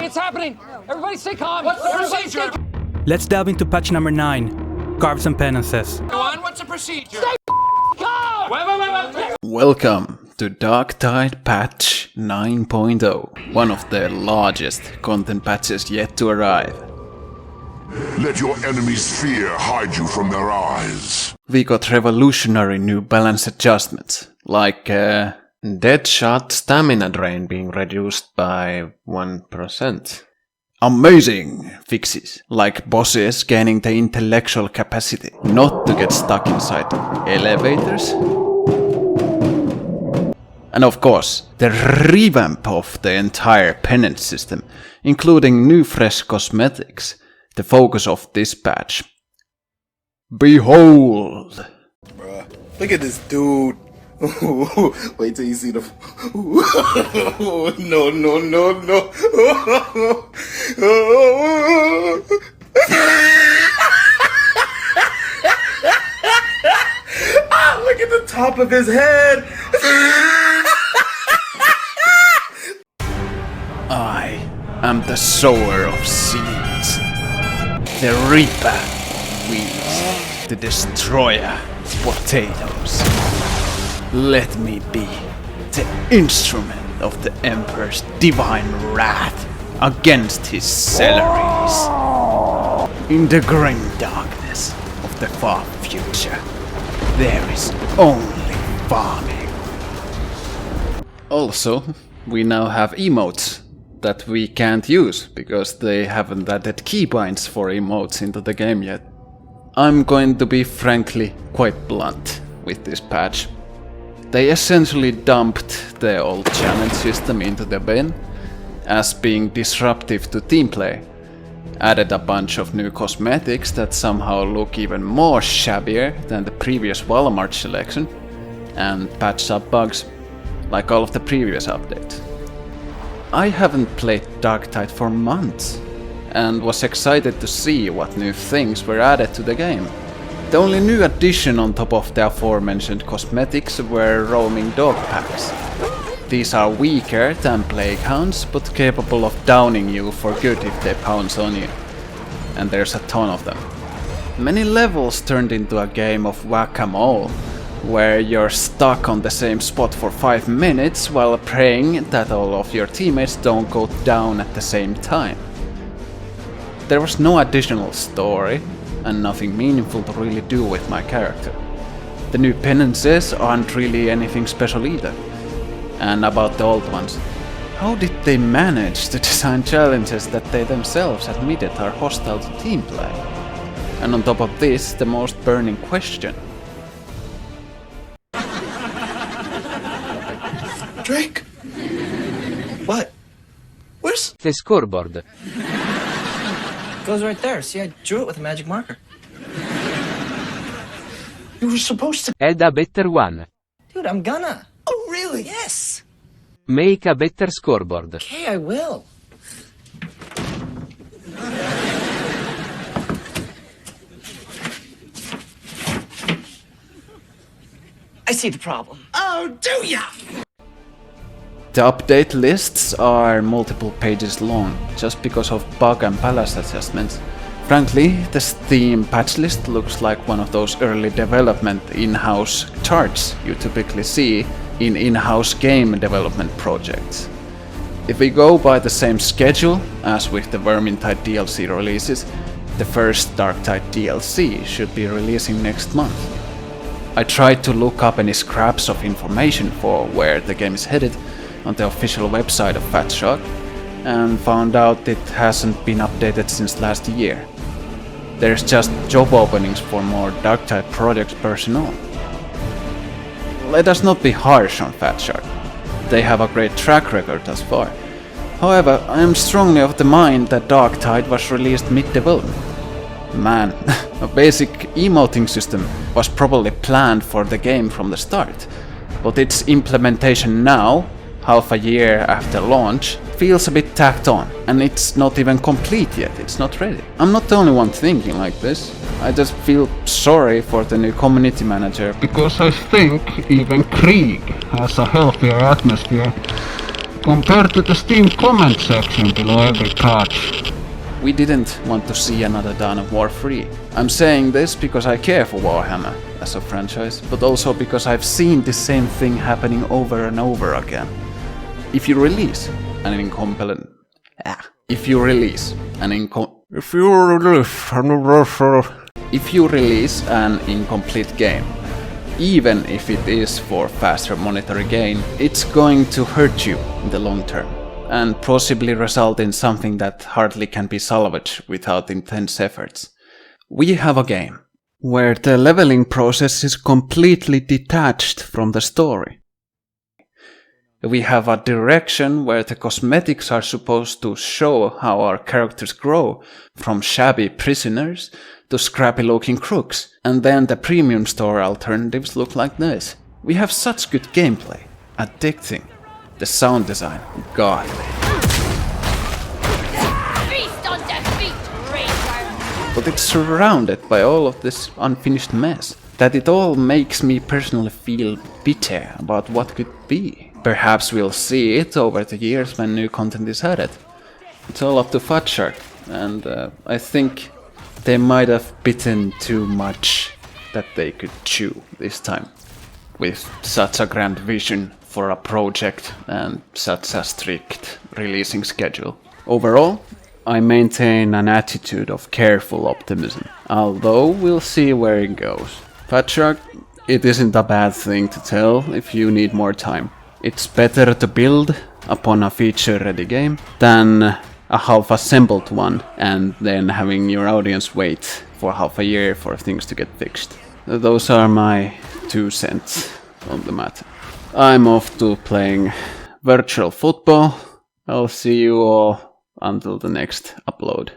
It's happening! Everybody stay calm! What's the procedure? Let's delve into patch number 9, Carves and Penances. Go on, what's the procedure? Stay calm! Wait. Welcome to Darktide patch 9.0, one of the largest content patches yet to arrive. Let your enemy's fear hide you from their eyes. We got revolutionary new balance adjustments, like Deadshot stamina drain being reduced by 1%. Amazing fixes, like bosses gaining the intellectual capacity not to get stuck inside elevators. And of course, the revamp of the entire penance system, including new fresh cosmetics, the focus of this patch. Behold! Bruh, look at this dude. Wait till you see the. No. Ah, look at the top of his head. I am the sower of seeds, the reaper of weeds, the destroyer of potatoes. Let me be the instrument of the Emperor's divine wrath against his celeries. In the grim darkness of the far future, there is only farming. Also, we now have emotes that we can't use because they haven't added keybinds for emotes into the game yet. I'm going to be frankly quite blunt with this patch. They essentially dumped the old challenge system into the bin as being disruptive to team play, added a bunch of new cosmetics that somehow look even more shabbier than the previous Walmart selection, and patched up bugs like all of the previous updates. I haven't played Darktide for months and was excited to see what new things were added to the game. The only new addition on top of the aforementioned cosmetics were roaming dog packs. These are weaker than plague hounds, but capable of downing you for good if they pounce on you. And there's a ton of them. Many levels turned into a game of whack-a-mole, where you're stuck on the same spot for 5 minutes while praying that all of your teammates don't go down at the same time. There was no additional story, and nothing meaningful to really do with my character. The new penances aren't really anything special either. And about the old ones, how did they manage to design challenges that they themselves admitted are hostile to team play? And on top of this, the most burning question. Drake? What? Where's The scoreboard. Goes right there. See, I drew it with a magic marker. you were supposed to? Add a better one. Dude, I'm gonna. Oh, really? Yes. Make a better scoreboard. Okay, I will. I see the problem. Oh, do ya? The update lists are multiple pages long, just because of bug and balance adjustments. Frankly, the Steam patch list looks like one of those early development in-house charts you typically see in in-house game development projects. If we go by the same schedule as with the Vermintide DLC releases, the first Darktide DLC should be releasing next month. I tried to look up any scraps of information for where the game is headed on the official website of Fatshark, and found out it hasn't been updated since last year. There's just job openings for more Darktide project personnel. Let us not be harsh on Fatshark. They have a great track record thus far. However, I am strongly of the mind that Darktide was released mid-development. Man, a basic emoting system was probably planned for the game from the start, but its implementation now, half a year after launch, feels a bit tacked on, and it's not even complete yet, it's not ready. I'm not the only one thinking like this. I just feel sorry for the new community manager, because I think even Krieg has a healthier atmosphere compared to the Steam comment section below every patch. We didn't want to see another Dawn of War 3. I'm saying this because I care for Warhammer as a franchise, but also because I've seen the same thing happening over and over again. If you release an incomplete game, even if it is for faster monetary gain, it's going to hurt you in the long term, and possibly result in something that hardly can be salvaged without intense efforts. We have a game where the leveling process is completely detached from the story. We have a direction where the cosmetics are supposed to show how our characters grow from shabby prisoners to scrappy looking crooks, and then the premium store alternatives look like this. We have such good gameplay, addicting, the sound design, godly. Feast on defeat, traitor! But it's surrounded by all of this unfinished mess, that it all makes me personally feel bitter about what could be. Perhaps we'll see it over the years when new content is added. It's all up to Fatshark, and I think they might have bitten too much that they could chew this time, with such a grand vision for a project and such a strict releasing schedule. Overall, I maintain an attitude of careful optimism, although we'll see where it goes. Fatshark, it isn't a bad thing to tell if you need more time. It's better to build upon a feature-ready game than a half-assembled one and then having your audience wait for half a year for things to get fixed. Those are my 2 cents on the matter. I'm off to playing virtual football. I'll see you all until the next upload.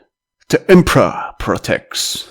The Emperor protects.